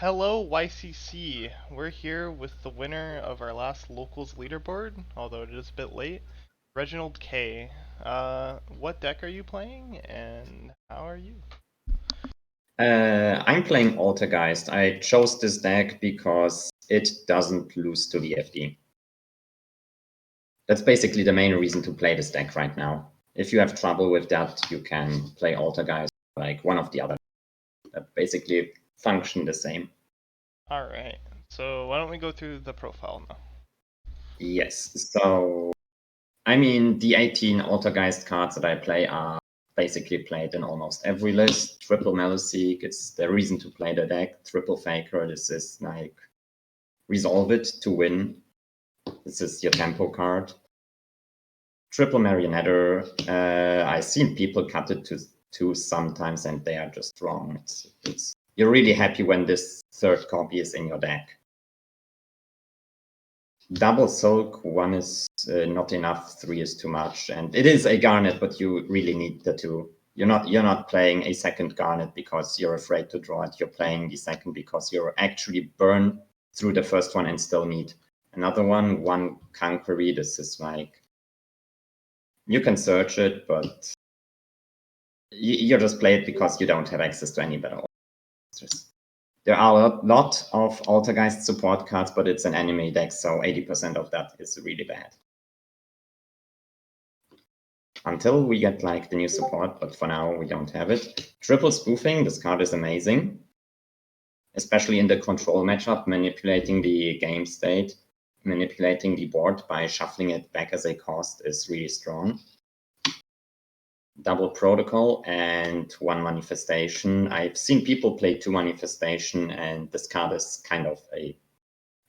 Hello, YCC. We're here with the winner of our last Locals Leaderboard, although it is a bit late, Reginald K. What deck are you playing, and how are you? I'm playing Altergeist. I chose this deck because it doesn't lose to the FD. That's basically the main reason to play this deck right now. If you have trouble with that, you can play Altergeist like one of the other that basically function the same. Alright, so why don't we go through the profile now? Yes, so I mean, the 18 Altergeist cards that I play are basically played in almost every list. Triple Maliseek, it's the reason to play the deck. Triple Faker, this is like resolve it to win. This is your tempo card. Triple Marionetter, I've seen people cut it to 2 sometimes and they are just wrong. You're really happy when this third copy is in your deck. Double Soak, 1 is not enough, 3 is too much, and it is a Garnet, but you really need the 2. You're not playing a second Garnet because you're afraid to draw it. You're playing the second because you're actually burn through the first one and still need another one. 1 Conquery, this is like, you can search it, but you just play it because you don't have access to any better monsters. There are a lot of Altergeist support cards, but it's an anime deck, so 80% of that is really bad. Until we get like the new support, but for now we don't have it. Triple Spoofing, this card is amazing. Especially in the control matchup, manipulating the game state, manipulating the board by shuffling it back as a cost is really strong. Double Protocol and 1 Manifestation. I've seen people play 2 Manifestation, and this card is kind of a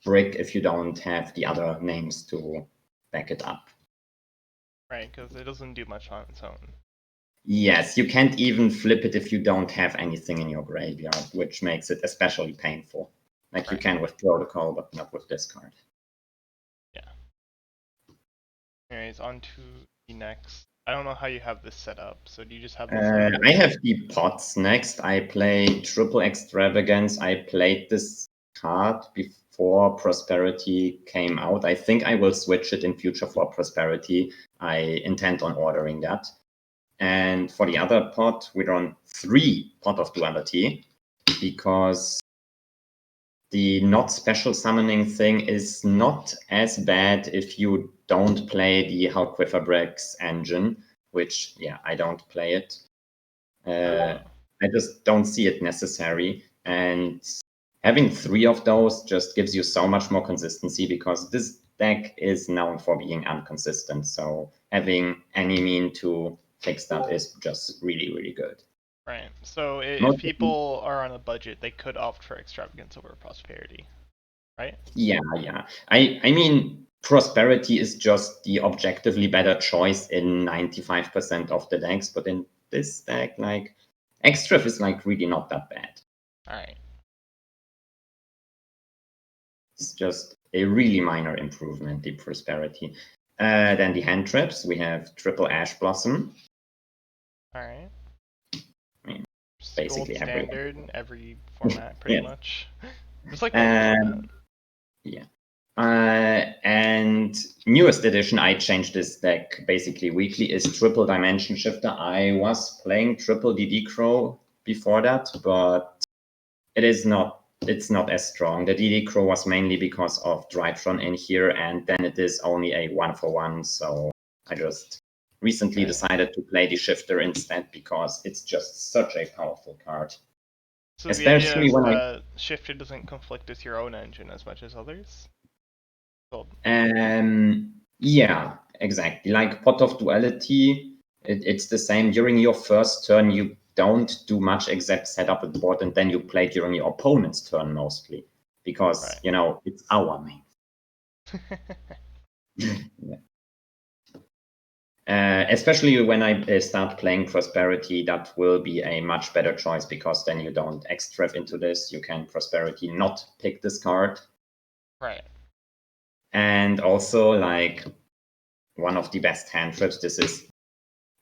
brick if you don't have the other names to back it up. Right, because it doesn't do much on its own. Yes, you can't even flip it if you don't have anything in your graveyard, which makes it especially painful. Like you can with Protocol, but not with this card. Yeah. Anyways, on to the next. I don't know how you have this set up, so do you just have this set up? I have the pots next. I play Triple Extravagance. I played this card before Prosperity came out. I think I will switch it in future for Prosperity. I intend on ordering that. And for the other pot, we run 3 Pot of Duality because the not special summoning thing is not as bad if you don't play the How Quiver Breaks engine, which, yeah, I don't play it. I just don't see it necessary. And having 3 of those just gives you so much more consistency because this deck is known for being inconsistent. So having any mean to fix that is just really, really good. Right. So if people are on a budget, they could opt for Extravagance over Prosperity, right? Yeah. I mean, Prosperity is just the objectively better choice in 95% of the decks, but in this deck, like, Extrav is like really not that bad. Alright. It's just a really minor improvement, the Prosperity. Then the hand traps, we have Triple Ash Blossom. Alright. I mean, Gold basically standard in every format, pretty much. Just like yeah. And newest edition, I changed this deck basically weekly, is Triple Dimension Shifter. I was playing Triple DD Crow before that, but it's not as strong. The DD Crow was mainly because of Drytron in here, and then it is only a 1-for-1, so I just recently decided to play the Shifter instead because it's just such a powerful card. So Especially the idea is when that Shifter doesn't conflict with your own engine as much as others? Cool. Yeah, exactly. Like Pot of Duality, it's the same. During your first turn, you don't do much except set up a board, and then you play during your opponent's turn mostly, because it's our main. Yeah. Especially when I start playing Prosperity, that will be a much better choice because then you don't extract into this. You can Prosperity not pick this card. Right. And also, like, one of the best hand traps, this is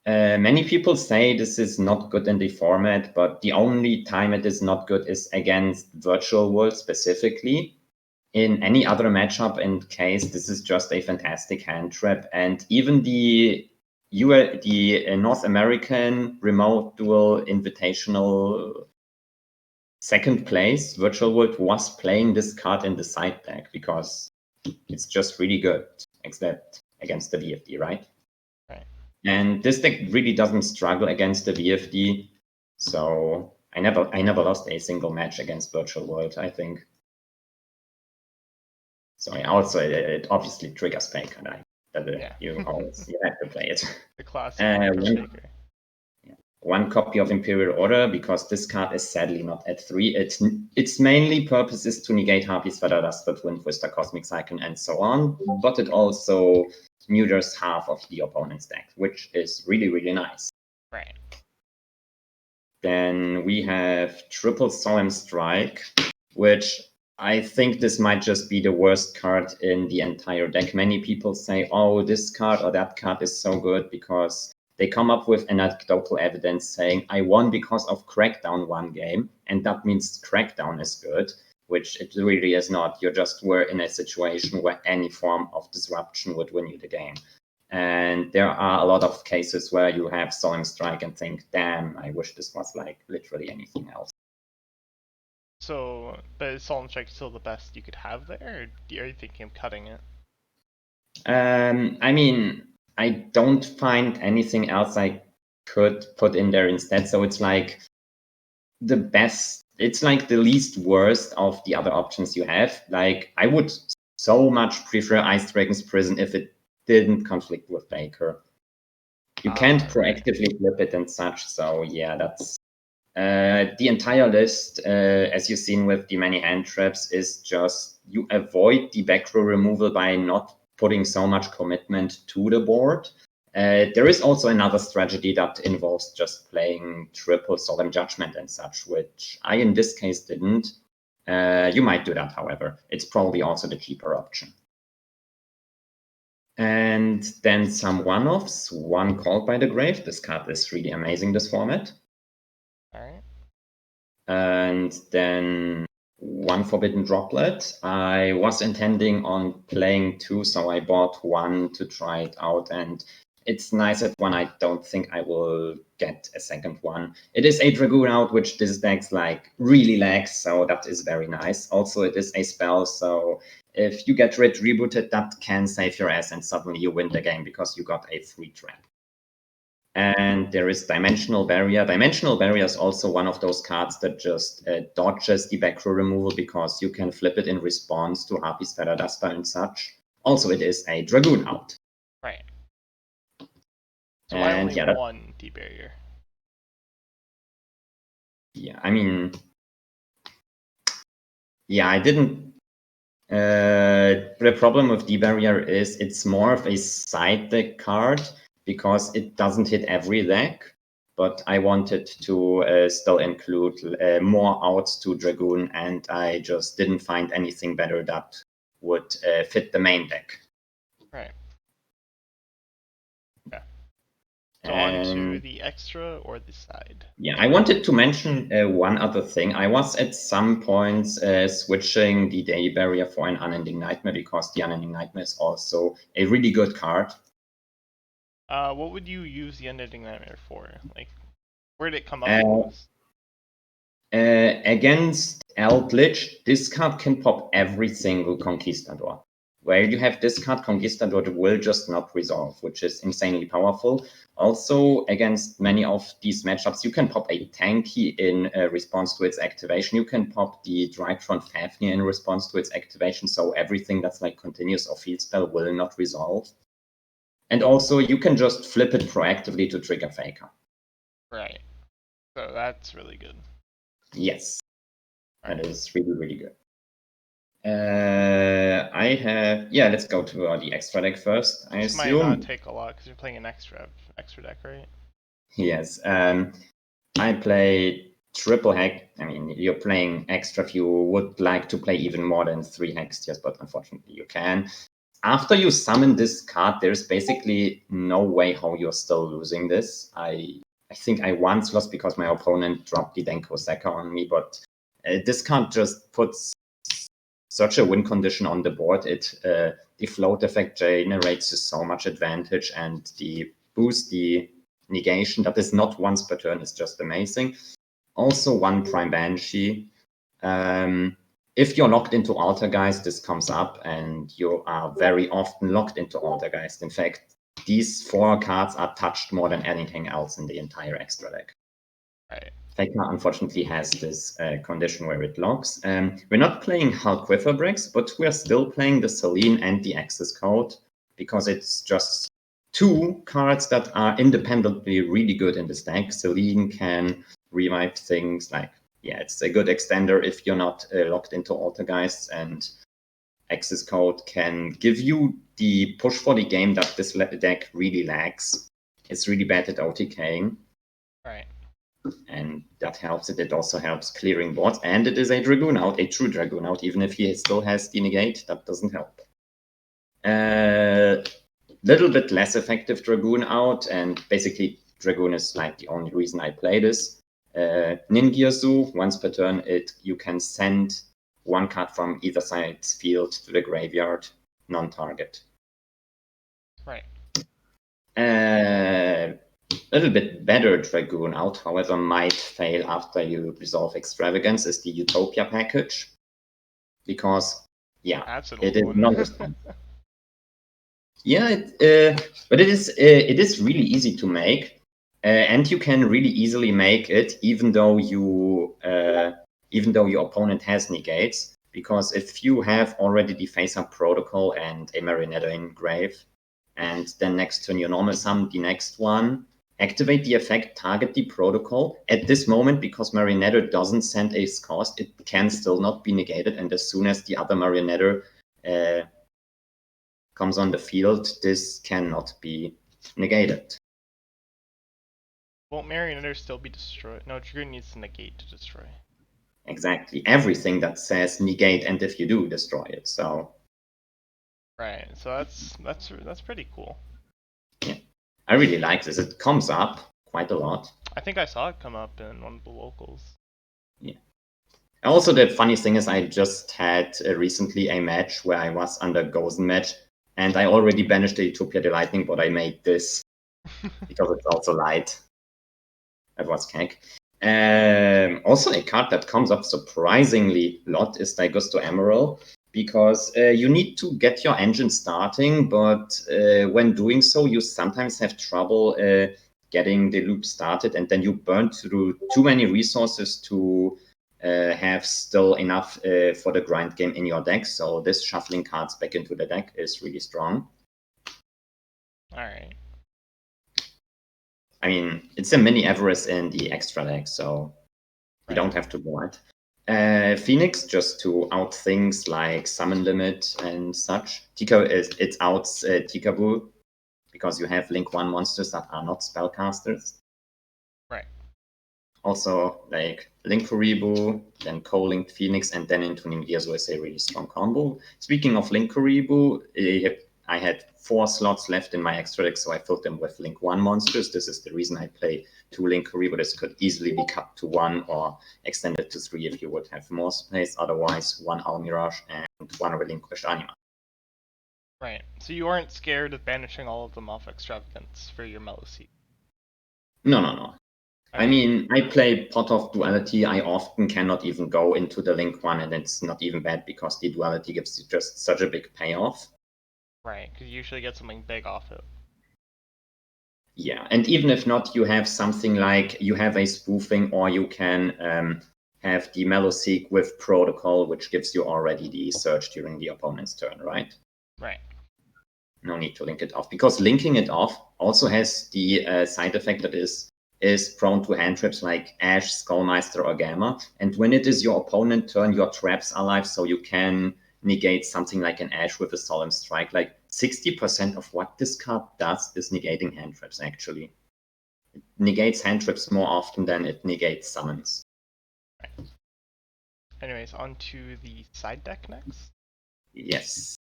Many people say this is not good in the format, but the only time it is not good is against Virtual World specifically. In any other matchup and case, this is just a fantastic hand trap. And even the North American Remote Duel Invitational second place, Virtual World, was playing this card in the side deck because it's just really good, except against the VFD, right? Right. And this deck really doesn't struggle against the VFD. So I never lost a single match against Virtual World, I think. So also it obviously triggers Faker. Yeah. You have to play it. The classic trigger faker. One copy of Imperial Order, because this card is sadly not at 3. Its mainly purpose is to negate Harpy's Feather Duster, Twin Twister, Cosmic Cyclone, and so on. But it also neuters half of the opponent's deck, which is really, really nice. Right. Then we have Triple Solemn Strike, which I think this might just be the worst card in the entire deck. Many people say, oh, this card or that card is so good because they come up with anecdotal evidence saying, I won because of Crackdown one game, and that means Crackdown is good, which it really is not. You just were in a situation where any form of disruption would win you the game. And there are a lot of cases where you have Solemn Strike and think, damn, I wish this was like literally anything else. So, but is Solemn Strike still the best you could have there, or are you thinking of cutting it? I mean, I don't find anything else I could put in there instead. So it's like the best, it's like the least worst of the other options you have. Like, I would so much prefer Ice Dragon's Prison if it didn't conflict with Baker. You can't proactively flip it and such. So yeah, that's the entire list, as you've seen with the many hand traps, is just you avoid the back row removal by not putting so much commitment to the board. There is also another strategy that involves just playing triple Solemn Judgment and such, which I in this case didn't. You might do that, however. It's probably also the cheaper option. And then some one-offs. One Called by the Grave. This card is really amazing, this format. All right. And then one Forbidden Droplet. I was intending on playing 2, so I bought 1 to try it out, and it's nice at 1. I don't think I will get a second one. It is a Dragoon out, which this deck's like really lacks, so that is very nice. Also, it is a spell, so if you get red rebooted, that can save your ass, and suddenly you win the game because you got a free trap. And there is Dimensional Barrier. Dimensional Barrier is also one of those cards that just dodges the back row removal because you can flip it in response to Harpy's Feather Duster and such. Also, it is a Dragoon out. Right. So why only one D-Barrier? Yeah, I mean, yeah, I didn't. The problem with D-Barrier is it's more of a side deck card because it doesn't hit every deck, but I wanted to still include more outs to Dragoon, and I just didn't find anything better that would fit the main deck. Right. Yeah. So on to the extra or the side. Yeah, I wanted to mention one other thing. I was at some points switching the Day Barrier for an Unending Nightmare because the Unending Nightmare is also a really good card. What would you use the Unending Nightmare for? Like, where did it come up most? Against Eldritch, this card can pop every single Conquistador. Where you have this card, Conquistador will just not resolve, which is insanely powerful. Also, against many of these matchups, you can pop a Tanky in response to its activation. You can pop the Drytron Fafnir in response to its activation, so everything that's like continuous or field spell will not resolve. And also, you can just flip it proactively to trigger Faker. Right. So that's really good. Yes. That is really, really good. Let's go to the extra deck first. This might not take a lot because you're playing an extra deck, right? Yes. I play triple hack. I mean, you're playing extra if you would like to play even more than 3 Hextiers, but unfortunately you can. after you summon this card, there's basically no way how you're still losing this. I think I once lost because my opponent dropped the Denko Sekka on me, but this card just puts such a win condition on the board. The float effect generates you so much advantage, and the boost, the negation that is not once per turn is just amazing. Also, one Prime Banshee. If you're locked into Altergeist, this comes up, and you are very often locked into Altergeist. In fact, these 4 cards are touched more than anything else in the entire extra deck. Right. Vecna unfortunately has this condition where it locks. We're not playing Hull Quiverbricks, but we're still playing the Selene and the Access Code because it's just 2 cards that are independently really good in this deck. Selene can revive things like, yeah, it's a good extender if you're not locked into Altergeists, and Access Code can give you the push for the game that this deck really lacks. It's really bad at OTKing. Right. And that helps it. It also helps clearing boards, and it is a Dragoon out, a true Dragoon out, even if he still has the negate, that doesn't help. Little bit less effective Dragoon out, and basically Dragoon is like the only reason I play this. Ningirsu, once per turn, you can send 1 card from either side's field to the graveyard, non-target. Right. Little bit better Dragoon out, however, might fail after you resolve Extravagance is the Utopia package. Because, yeah, That's an it old is one. not. Yeah, but it is really easy to make, and you can really easily make it even though your opponent has negates. Because if you have already the face-up protocol and a Marionetta in grave, and then next turn you normal summon the next one, activate the effect, target the protocol. At this moment, because Marionetta doesn't send a cost, it can still not be negated, and as soon as the other Marionetta comes on the field, this cannot be negated. Won't Marionetta still be destroyed? No, Dragoon needs to negate to destroy. Exactly. Everything that says negate, and if you do, destroy it. So. Right. So that's pretty cool. Yeah. I really like this. It comes up quite a lot. I think I saw it come up in one of the locals. Yeah. Also, the funny thing is, I just had recently a match where I was under Gozen match, and I already banished the Utopia the Lightning, but I made this because it's also light. That was kek. Also, a card that comes up surprisingly a lot is Daigusto Emerald, because you need to get your engine starting, but when doing so, you sometimes have trouble getting the loop started, and then you burn through too many resources to have still enough for the grind game in your deck. So this shuffling cards back into the deck is really strong. Alright. I mean, it's a mini Everest in the extra deck, so you don't have to go it. Phoenix, just to out things like summon limit and such. It outs Tikaboo, because you have Link 1 monsters that are not spellcasters. Right. Also, like Link Kuribu, then Co-Link Phoenix, and then into Ningirsu is a really strong combo. Speaking of Link Kuribu, I had 4 slots left in my extra deck, so I filled them with Link 1 monsters. This is the reason I play 2 Link Kuribu. This could easily be cut to 1 or extended to 3 if you would have more space. Otherwise, 1 Almirage and 1 Relinquished Anima. Right. So you aren't scared of banishing all of them off Extravagance for your Mellow Seed? No. I Okay. mean, I play Pot of Duality. I often cannot even go into the Link 1, and it's not even bad because the Duality gives you just such a big payoff. Right, because you usually get something big off it. Yeah, and even if not, you have something like you have a spoofing, or you can have the Mellow Seek with Protocol, which gives you already the search during the opponent's turn, right? Right. No need to link it off, because linking it off also has the side effect that is prone to hand traps like Ash, Skullmeister, or Gamma. And when it is your opponent turn, your traps are live, so you can negate something like an Ash with a Solemn Strike. Like 60% of what this card does is negating hand traps, actually. It negates hand traps more often than it negates summons. Right. Anyways, on to the side deck next. Yes.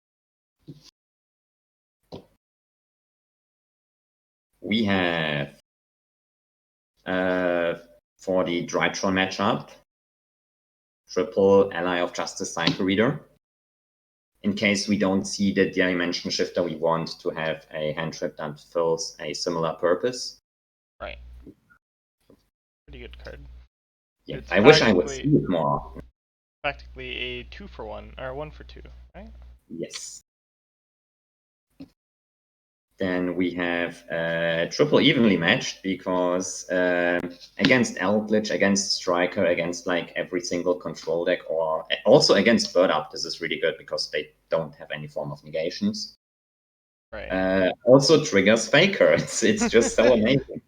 We have for the Drytron matchup, triple Ally of Justice Cycle Reader. In case we don't see the dimension shifter, we want to have a hand trip that fills a similar purpose. Right. Pretty good card. Yeah, It's I wish I would see it more. Practically a 2-for-1, or 1-for-2, right? Yes. Then we have triple evenly matched because against Eldritch, against Striker, against like every single control deck, or also against Bird Up, this is really good because they don't have any form of negations. Right. Also triggers Faker. It's just so amazing.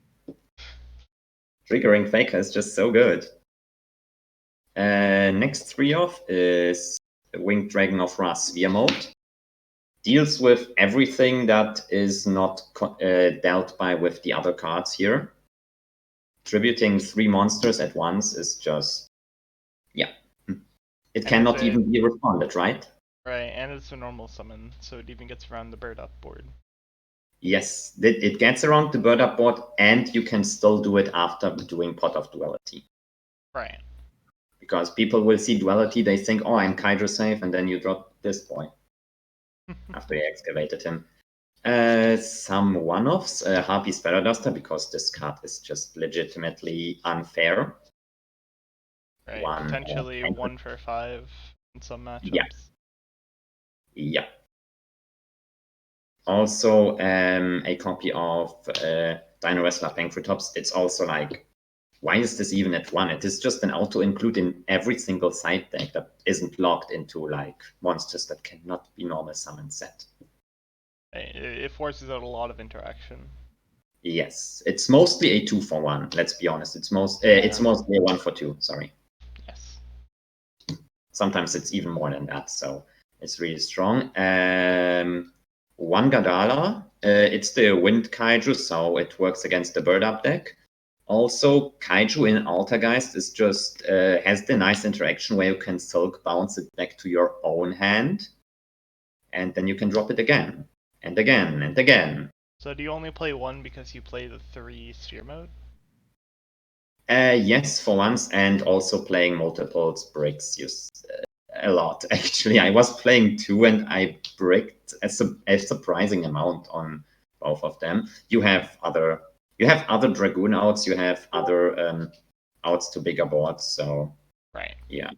Triggering Faker is just so good. Next 3 off is Winged Dragon of Ra Sphere mode. Deals with everything that is not dealt by with the other cards here. Tributing 3 monsters at once is just, yeah. It cannot even be responded, right? Right, and it's a normal summon, so it even gets around the bird up board. Yes, it gets around the bird up board, and you can still do it after doing Pot of Duality. Right. Because people will see Duality, they think, oh, I'm Kaiju safe, and then you drop this boy after you excavated him. Some one-offs, Harpy Duster, because this card is just legitimately unfair. Right, potentially 1 for 5 in some matchups. Yeah. Also, a copy of Dino Wrestler Pankratops. It's also like, why is this even at 1? It is just an auto-include in every single side deck that isn't locked into like monsters that cannot be normal summon set. It forces out a lot of interaction. Yes, it's mostly a 2-for-1. Let's be honest. It's mostly a 1-for-2. Sorry. Yes. Sometimes it's even more than that, so it's really strong. One Gadala, it's the Wind Kaiju, so it works against the Bird Up deck. Also, Kaiju in Altergeist is just has the nice interaction where you can Silk bounce it back to your own hand, and then you can drop it again, and again, and again. So do you only play 1 because you play the 3 sphere mode? Yes, for once, and also playing multiples breaks you a lot. Actually, I was playing 2, and I bricked a surprising amount on both of them. You have other Dragoon outs, you have other outs to bigger boards, so right. Yeah.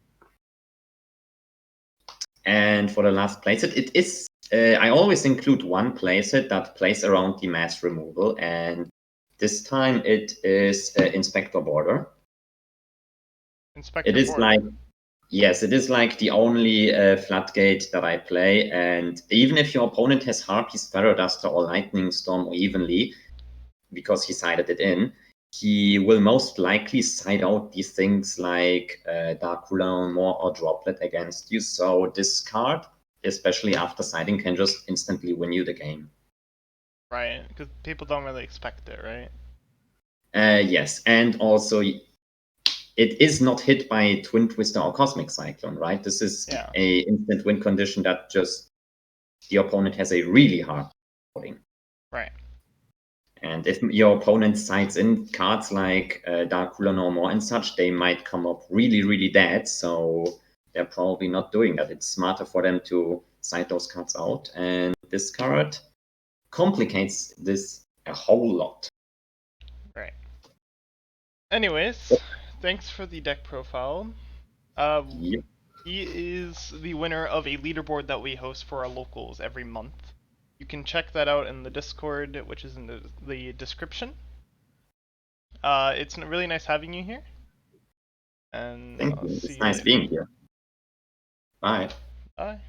And for the last playset, it is I always include one playset that plays around the mass removal, and this time it is Inspector Border. Inspector It is Border. like, yes, it is like the only floodgate that I play, and even if your opponent has Harpy, Duster, or Lightning Storm, or Evenly, because he sided it in, he will most likely side out these things like Dark Ruler more or Droplet against you. So this card, especially after siding, can just instantly win you the game. Right, because people don't really expect it, right? Yes, and also it is not hit by Twin Twister or Cosmic Cyclone, right? This is a instant win condition that just the opponent has a really hard voting. Right. And if your opponent sides in cards like Dark Ruler no more and such, they might come up really, really dead. So they're probably not doing that. It's smarter for them to side those cards out. And this card complicates this a whole lot. Right. Anyways, thanks for the deck profile. Yep. He is the winner of a leaderboard that we host for our locals every month. You can check that out in the Discord, which is in the description. It's really nice having you here. And Thank I'll you. see It's you nice later. being here. Bye. Bye.